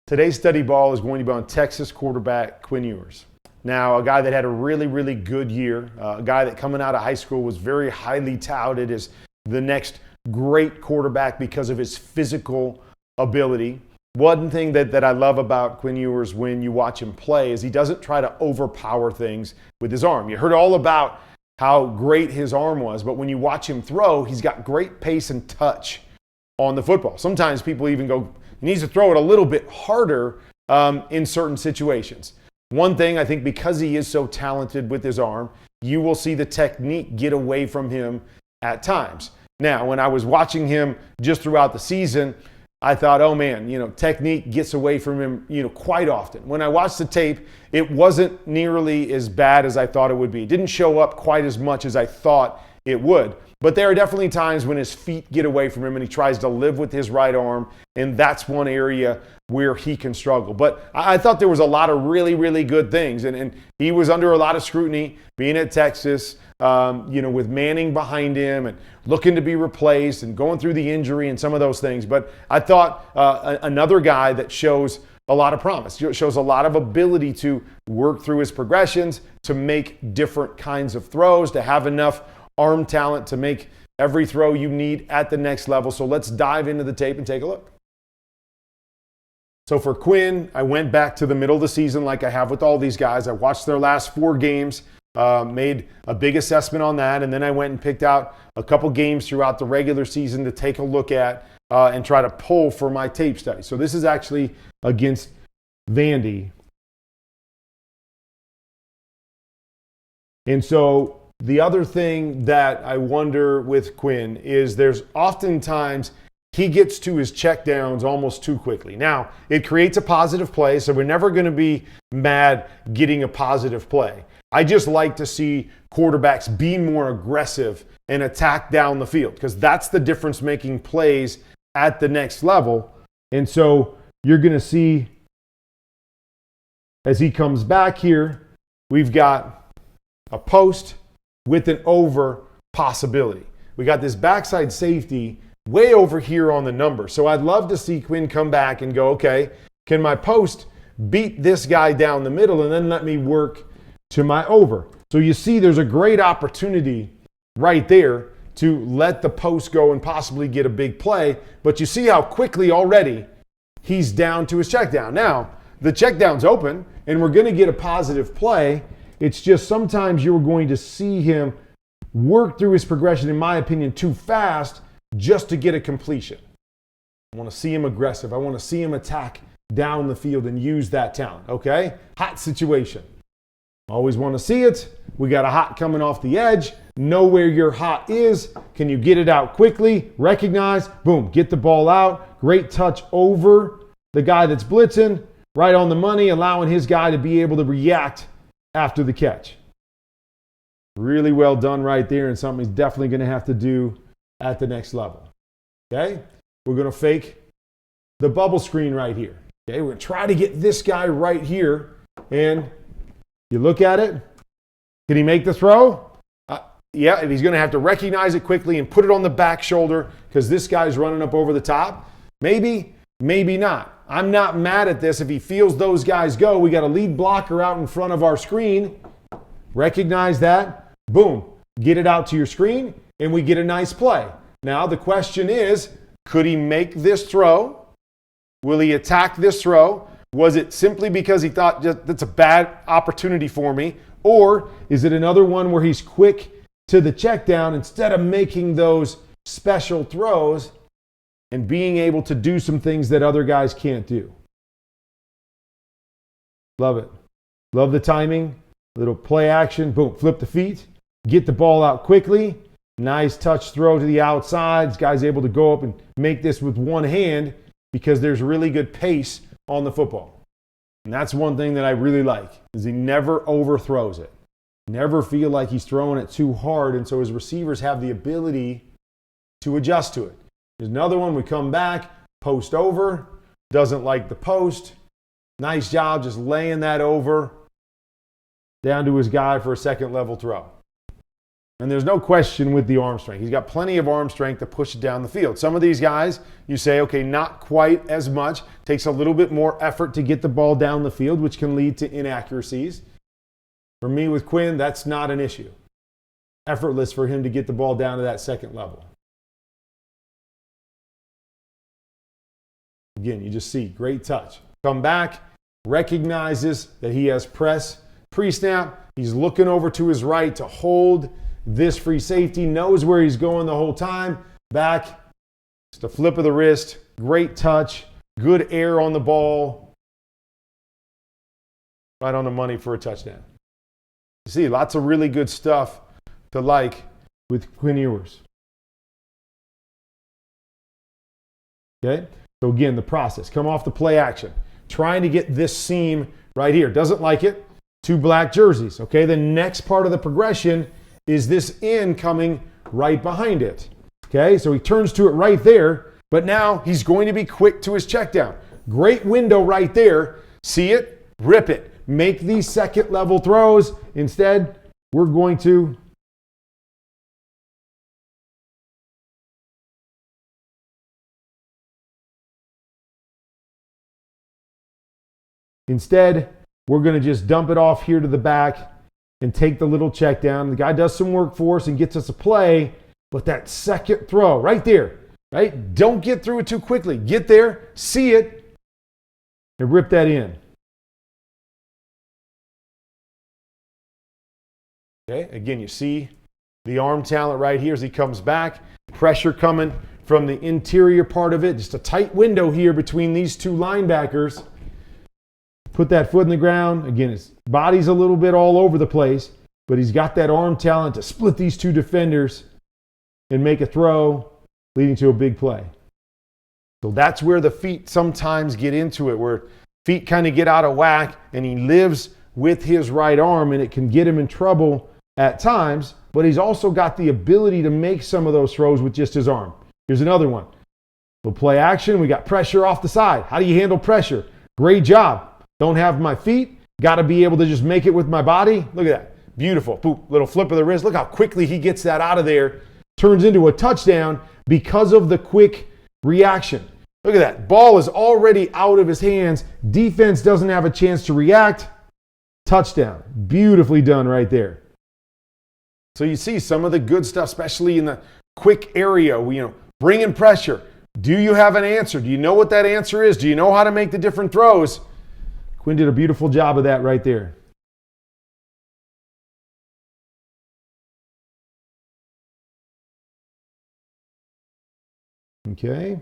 Today's study ball is going to be on Texas quarterback Quinn Ewers. Now, a guy that had a really, really good year, a guy that coming out of high school was very highly touted as the next great quarterback because of his physical ability. One thing that I love about Quinn Ewers when you watch him play is he doesn't try to overpower things with his arm. You heard all about how great his arm was, but when you watch him throw, he's got great pace and touch on the football. Sometimes people even go, he needs to throw it a little bit harder in certain situations. One thing, I think because he is so talented with his arm, you will see the technique get away from him at times. Now, when I was watching him just throughout the season, I thought, oh man, technique gets away from him, quite often. When I watched the tape, it wasn't nearly as bad as I thought it would be. It didn't show up quite as much as I thought it would. But there are definitely times when his feet get away from him and he tries to live with his right arm, and that's one area where he can struggle. But I thought there was a lot of really, really good things, and he was under a lot of scrutiny being at Texas, with Manning behind him and looking to be replaced and going through the injury and some of those things. But I thought another guy that shows a lot of promise, shows a lot of ability to work through his progressions, to make different kinds of throws, to have enough arm talent to make every throw you need at the next level. So let's dive into the tape and take a look. So for Quinn, I went back to the middle of the season like I have with all these guys. I watched their last 4 games, made a big assessment on that, and then I went and picked out a couple games throughout the regular season to take a look at and try to pull for my tape study. So this is actually against Vandy. And so the other thing that I wonder with Quinn is there's oftentimes he gets to his checkdowns almost too quickly. Now, it creates a positive play, so we're never going to be mad getting a positive play. I just like to see quarterbacks be more aggressive and attack down the field because that's the difference making plays at the next level. And so you're going to see as he comes back here, we've got a post with an over possibility. We got this backside safety way over here on the number. So I'd love to see Quinn come back and go, okay, can my post beat this guy down the middle and then let me work to my over? So you see there's a great opportunity right there to let the post go and possibly get a big play. But you see how quickly already he's down to his check down. Now, the check down's open and we're going to get a positive play. It's just sometimes you're going to see him work through his progression, in my opinion, too fast just to get a completion. I want to see him aggressive. I want to see him attack down the field and use that talent, okay? Hot situation. Always want to see it. We got a hot coming off the edge. Know where your hot is. Can you get it out quickly? Recognize, boom, get the ball out. Great touch over the guy that's blitzing, right on the money, allowing his guy to be able to react after the catch. Really well done right there, and something he's definitely going to have to do at the next level. Okay? We're going to fake the bubble screen right here. Okay? We're going to try to get this guy right here, and you look at it. Can he make the throw? Yeah, and he's going to have to recognize it quickly and put it on the back shoulder because this guy's running up over the top. Maybe, maybe not. I'm not mad at this if he feels those guys go. We got a lead blocker out in front of our screen. Recognize that. Boom. Get it out to your screen, and we get a nice play. Now, the question is, could he make this throw? Will he attack this throw? Was it simply because he thought that's a bad opportunity for me? Or is it another one where he's quick to the check down instead of making those special throws and being able to do some things that other guys can't do? Love it. Love the timing. Little play action. Boom. Flip the feet. Get the ball out quickly. Nice touch throw to the outside. This guy's able to go up and make this with one hand because there's really good pace on the football. And that's one thing that I really like is he never overthrows it. Never feel like he's throwing it too hard, and so his receivers have the ability to adjust to it. There's another one. We come back, post over. Doesn't like the post. Nice job just laying that over down to his guy for a second level throw. And there's no question with the arm strength. He's got plenty of arm strength to push it down the field. Some of these guys, you say, okay, not quite as much. Takes a little bit more effort to get the ball down the field, which can lead to inaccuracies. For me with Quinn, that's not an issue. Effortless for him to get the ball down to that second level. Again, you just see great touch. Come back, recognizes that he has press pre-snap. He's looking over to his right to hold this free safety, knows where he's going the whole time. Back, just a flip of the wrist, great touch, good air on the ball. Right on the money for a touchdown. You see, lots of really good stuff to like with Quinn Ewers. Okay, so again, the process. Come off the play action. Trying to get this seam right here. Doesn't like it. 2 black jerseys. Okay, the next part of the progression is this in coming right behind it. Okay, so he turns to it right there, but now he's going to be quick to his check down. Great window right there. See it? Rip it. Make these second level throws. Instead, we're going to just dump it off here to the back and take the little check down. The guy does some work for us and gets us a play, but that second throw right there, right? Don't get through it too quickly. Get there, see it, and rip that in. Okay, again, you see the arm talent right here as he comes back. Pressure coming from the interior part of it. Just a tight window here between these 2 linebackers. Put that foot in the ground. Again, his body's a little bit all over the place, but he's got that arm talent to split these 2 defenders and make a throw, leading to a big play. So that's where the feet sometimes get into it, where feet kind of get out of whack, and he lives with his right arm, and it can get him in trouble at times, but he's also got the ability to make some of those throws with just his arm. Here's another one. We'll play action. We got pressure off the side. How do you handle pressure? Great job. Don't have my feet. Got to be able to just make it with my body. Look at that. Beautiful. Boop. Little flip of the wrist. Look how quickly he gets that out of there. Turns into a touchdown because of the quick reaction. Look at that. Ball is already out of his hands. Defense doesn't have a chance to react. Touchdown. Beautifully done right there. So you see some of the good stuff, especially in the quick area. Bringing pressure. Do you have an answer? Do you know what that answer is? Do you know how to make the different throws? Quinn did a beautiful job of that right there. Okay.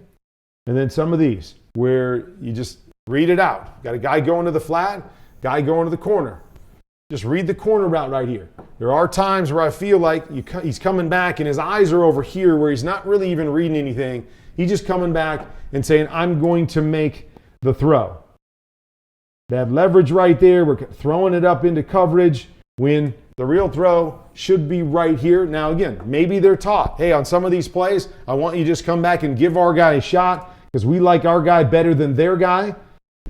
And then some of these where you just read it out. Got a guy going to the flat, guy going to the corner. Just read the corner route right here. There are times where I feel like he's coming back and his eyes are over here where he's not really even reading anything. He's just coming back and saying, I'm going to make the throw. That leverage right there, we're throwing it up into coverage when the real throw should be right here. Now again, maybe they're taught, hey, on some of these plays, I want you to just come back and give our guy a shot because we like our guy better than their guy.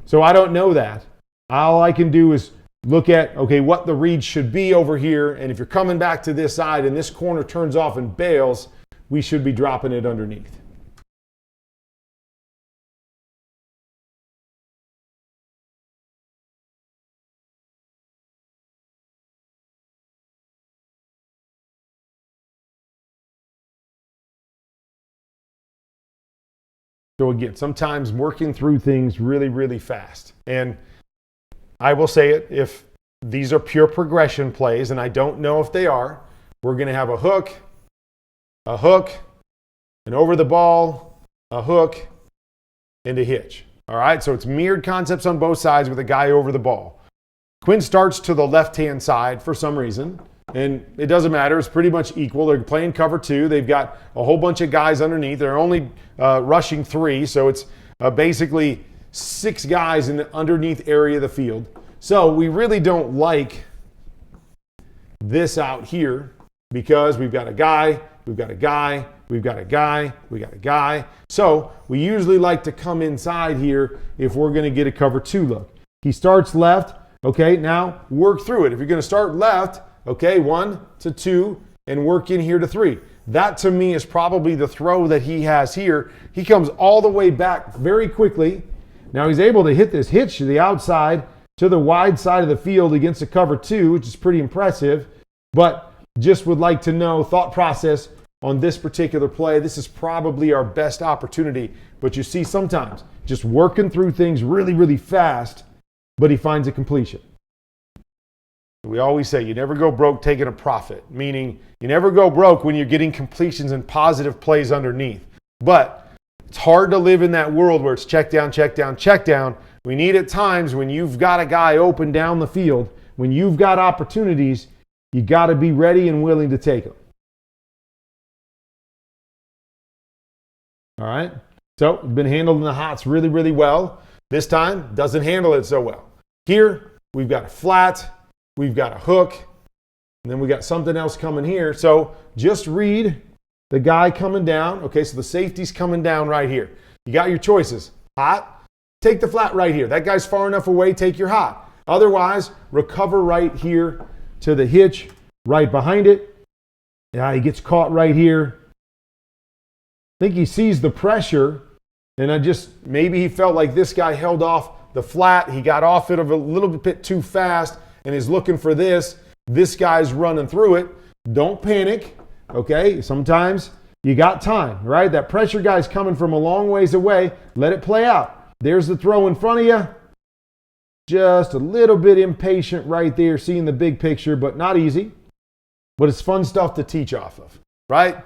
So I don't know that. All I can do is look at, okay, what the read should be over here. And if you're coming back to this side and this corner turns off and bails, we should be dropping it underneath. So again, sometimes working through things really, really fast. And I will say it, if these are pure progression plays, and I don't know if they are, we're going to have a hook, and over the ball, a hook, and a hitch. All right, so it's mirrored concepts on both sides with a guy over the ball. Quinn starts to the left-hand side for some reason, and it doesn't matter. It's pretty much equal. They're playing cover 2. They've got a whole bunch of guys underneath. They're only rushing 3, so it's basically 6 guys in the underneath area of the field. So we really don't like this out here because we've got a guy, we've got a guy, we've got a guy, we got a guy. So we usually like to come inside here if we're going to get a cover 2 look. He starts left. Okay, now work through it. If you're going to start left, okay, 1 to 2, and work in here to 3. That to me is probably the throw that he has here. He comes all the way back very quickly. Now he's able to hit this hitch to the outside, to the wide side of the field against a cover 2, which is pretty impressive. But just would like to know thought process on this particular play. This is probably our best opportunity. But you see sometimes just working through things really, really fast, but he finds a completion. We always say you never go broke taking a profit, meaning you never go broke when you're getting completions and positive plays underneath. But it's hard to live in that world where it's check down, check down, check down. We need at times when you've got a guy open down the field, when you've got opportunities, you got to be ready and willing to take them. All right? So, been handling the hots really, really well. This time, doesn't handle it so well. Here, we've got a flat. We've got a hook, and then we got something else coming here. So just read the guy coming down. Okay, so the safety's coming down right here. You got your choices. Hot, take the flat right here. That guy's far enough away, take your hot. Otherwise, recover right here to the hitch, right behind it. Yeah, he gets caught right here. I think he sees the pressure, and maybe he felt like this guy held off the flat. He got off it a little bit too fast and is looking for this. This guy's running through it. Don't panic, okay? Sometimes you got time, right? That pressure guy's coming from a long ways away. Let it play out. There's the throw in front of you. Just a little bit impatient right there, seeing the big picture, but not easy. But it's fun stuff to teach off of, right?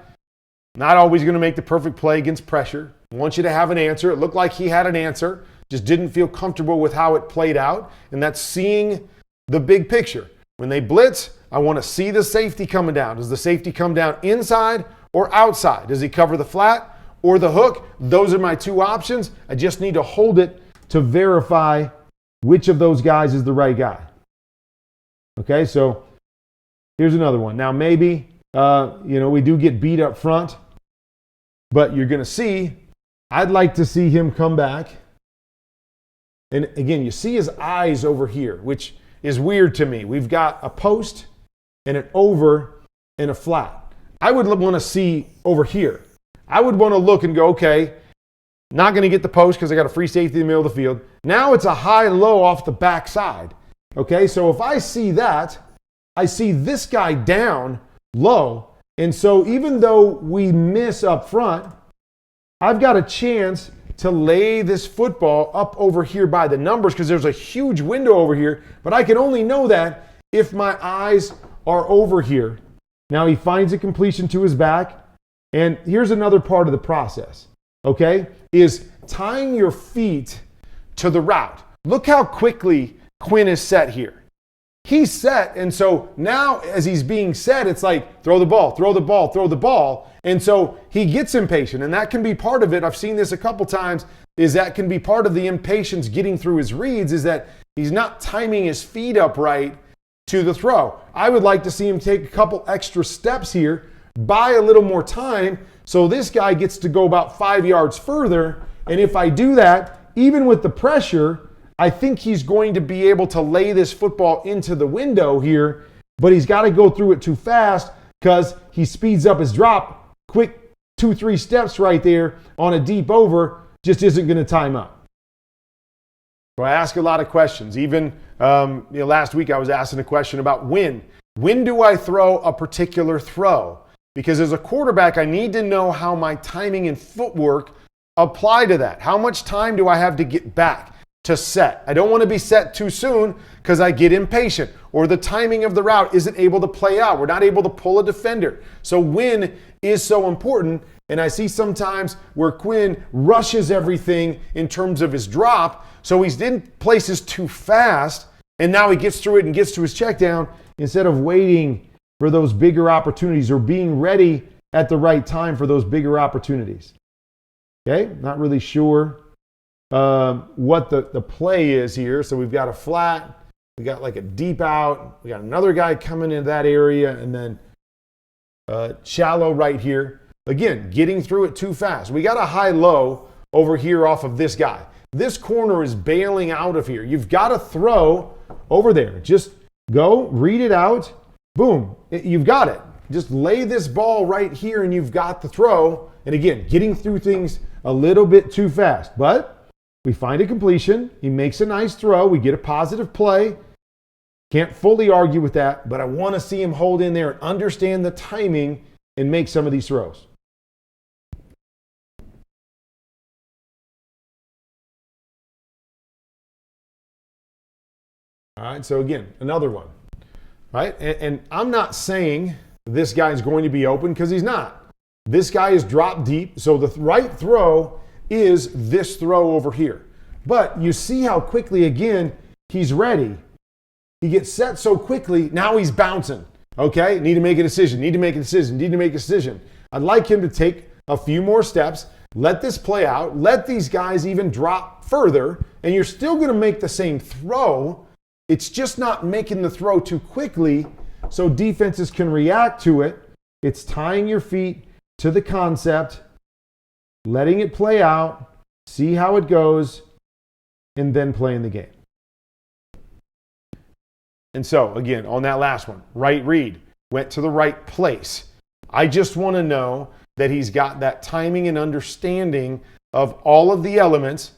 Not always going to make the perfect play against pressure. I want you to have an answer. It looked like he had an answer, just didn't feel comfortable with how it played out, and that's seeing the big picture. When they blitz, I want to see the safety coming down. Does the safety come down inside or outside? Does he cover the flat or the hook? Those are my 2 options. I just need to hold it to verify which of those guys is the right guy. Okay, so here's another one. Now maybe, we do get beat up front, but you're going to see, I'd like to see him come back. And again, you see his eyes over here, which is weird to me. We've got a post and an over and a flat. I would want to see over here. I would want to look and go, okay, not going to get the post because I got a free safety in the middle of the field. Now it's a high-low off the backside. Okay, so if I see that, I see this guy down low. And so even though we miss up front, I've got a chance to lay this football up over here by the numbers because there's a huge window over here, but I can only know that if my eyes are over here. Now he finds a completion to his back, and here's another part of the process, okay, is tying your feet to the route. Look how quickly Quinn is set here. He's set, and so now as he's being set, it's like throw the ball, throw the ball, throw the ball. And so he gets impatient, and that can be part of it. I've seen this a couple times, is that can be part of the impatience getting through his reads, is that he's not timing his feet up right to the throw. I would like to see him take a couple extra steps here, buy a little more time, so this guy gets to go about 5 yards further. And if I do that, even with the pressure, I think he's going to be able to lay this football into the window here, but he's got to go through it too fast because he speeds up his drop. Quick 2-3 steps right there on a deep over just isn't going to time up. So I ask a lot of questions. Even last week I was asking a question about when. When do I throw a particular throw? Because as a quarterback, I need to know how my timing and footwork apply to that. How much time do I have to get back to set? I don't want to be set too soon because I get impatient or the timing of the route isn't able to play out. We're not able to pull a defender. So when is so important, and I see sometimes where Quinn rushes everything in terms of his drop, so he's in places too fast, and now he gets through it and gets to his check down instead of waiting for those bigger opportunities or being ready at the right time for those bigger opportunities. Okay, not really sure what the play is here. So we've got a flat, we got like a deep out, we got another guy coming into that area, and then shallow right here. Again, getting through it too fast. We got a high-low over here off of this guy. This corner is bailing out of here. You've got to throw over there. Just go, read it out. Boom. You've got it. just lay this ball right here and you've got the throw. And again, getting through things a little bit too fast. But we find a completion. He makes a nice throw. We get a positive play. Can't fully argue with that, but I want to see him hold in there and understand the timing and make some of these throws. All right, so again, another one, right? And I'm not saying this guy's going to be open because he's not. This guy is dropped deep, so the right throw is this throw over here. But you see how quickly, again, he's ready. He gets set so quickly, now he's bouncing. Okay, need to make a decision, need to make a decision, need to make a decision. I'd like him to take a few more steps, let this play out, let these guys even drop further, and you're still going to make the same throw. It's just not making the throw too quickly so defenses can react to it. It's tying your feet to the concept, letting it play out, see how it goes, and then playing the game. And so, again, on that last one, right read, went to the right place. I just want to know that he's got that timing and understanding of all of the elements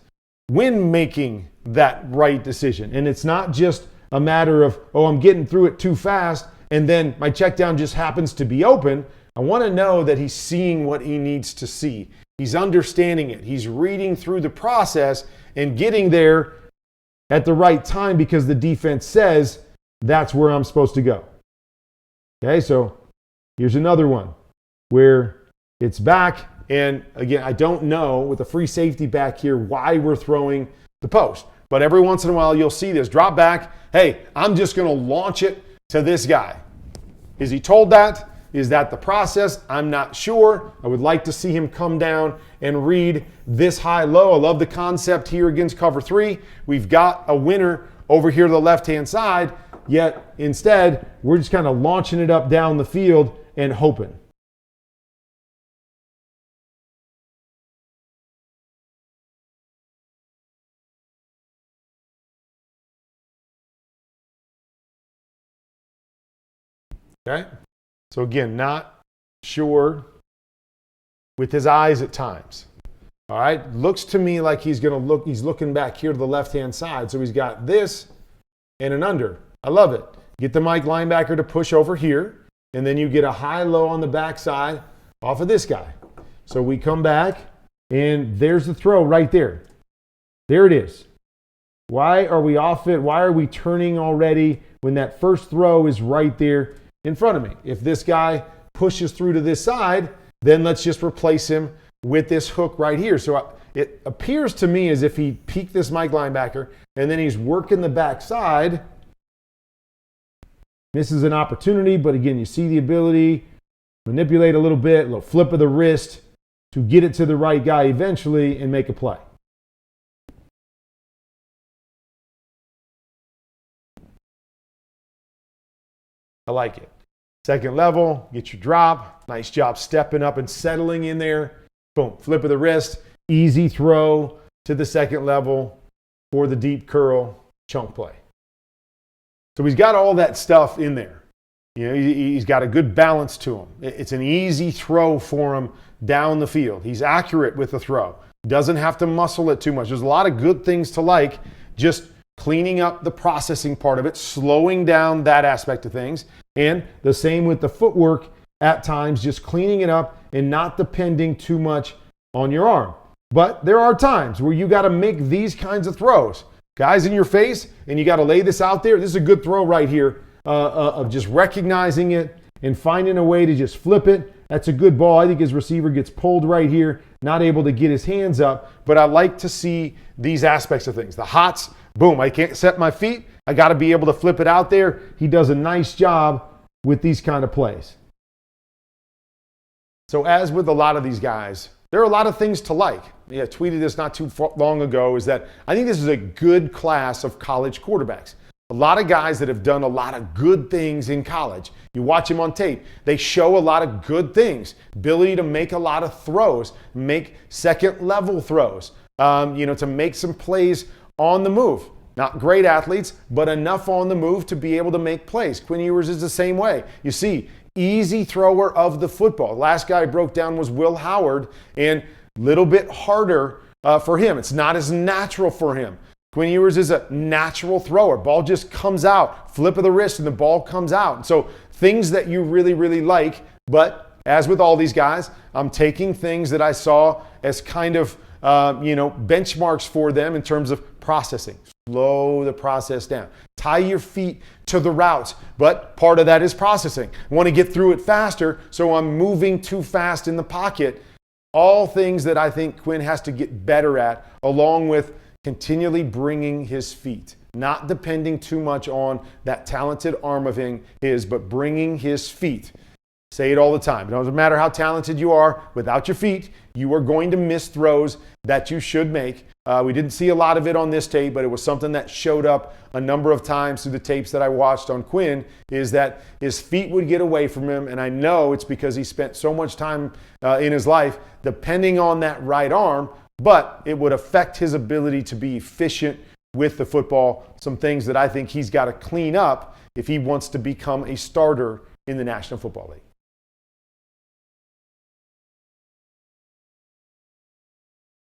when making that right decision. And it's not just a matter of, oh, I'm getting through it too fast, and then my check down just happens to be open. I want to know that he's seeing what he needs to see. He's understanding it. He's reading through the process and getting there at the right time because the defense says that's where I'm supposed to go. Okay, so here's another one where it's back. And again, I don't know with a free safety back here why we're throwing the post. But every once in a while you'll see this drop back. Hey, I'm just going to launch it to this guy. Is he told that? Is that the process? I'm not sure. I would like to see him come down and read this high-low. I love the concept here against cover 3. We've got a winner over here to the left-hand side, yet instead we're just kind of launching it up down the field and hoping. Okay? So again, not sure with his eyes at times. All right? Looks to me like he's looking back here to the left-hand side. So he's got this and an under. I love it. Get the Mike linebacker to push over here, and then you get a high-low on the backside off of this guy. So we come back, and there's the throw right there. There it is. Why are we off it? Why are we turning already when that first throw is right there in front of me? If this guy pushes through to this side, then let's just replace him with this hook right here. So it appears to me as if he peeked this Mike linebacker, and then he's working the backside. Misses an opportunity, but again, you see the ability, manipulate a little bit, a little flip of the wrist to get it to the right guy eventually and make a play. I like it. Second level, get your drop. Nice job stepping up and settling in there. Boom, flip of the wrist. Easy throw to the second level for the deep curl chunk play. So he's got all that stuff in there. You know, he's got a good balance to him. It's an easy throw for him down the field. He's accurate with the throw. Doesn't have to muscle it too much. There's a lot of good things to like. Just cleaning up the processing part of it, slowing down that aspect of things. And the same with the footwork at times, just cleaning it up and not depending too much on your arm. But there are times where you got to make these kinds of throws. Guys in your face, and you got to lay this out there. This is a good throw right here of just recognizing it and finding a way to just flip it. That's a good ball. I think his receiver gets pulled right here, not able to get his hands up. But I like to see these aspects of things. The hots, boom, I can't set my feet. I got to be able to flip it out there. He does a nice job with these kind of plays. So as with a lot of these guys, there are a lot of things to like. Yeah, I tweeted this not too long ago, is that I think this is a good class of college quarterbacks. A lot of guys that have done a lot of good things in college. You watch them on tape. They show a lot of good things. Ability to make a lot of throws, make second level throws, to make some plays on the move. Not great athletes, but enough on the move to be able to make plays. Quinn Ewers is the same way. You see, easy thrower of the football. Last guy I broke down was Will Howard, and a little bit harder for him. It's not as natural for him. Quinn Ewers is a natural thrower. Ball just comes out, flip of the wrist, and the ball comes out. So things that you really, really like, but as with all these guys, I'm taking things that I saw as kind of benchmarks for them in terms of processing. Slow the process down. Tie your feet to the routes, but part of that is processing. I want to get through it faster, so I'm moving too fast in the pocket. All things that I think Quinn has to get better at, along with continually bringing his feet. Not depending too much on that talented arm of his, but bringing his feet. Say it all the time. It doesn't matter how talented you are. Without your feet, you are going to miss throws that you should make. We didn't see a lot of it on this tape, but it was something that showed up a number of times through the tapes that I watched on Quinn, is that his feet would get away from him. And I know it's because he spent so much time in his life depending on that right arm, but it would affect his ability to be efficient with the football. Some things that I think he's got to clean up if he wants to become a starter in the National Football League.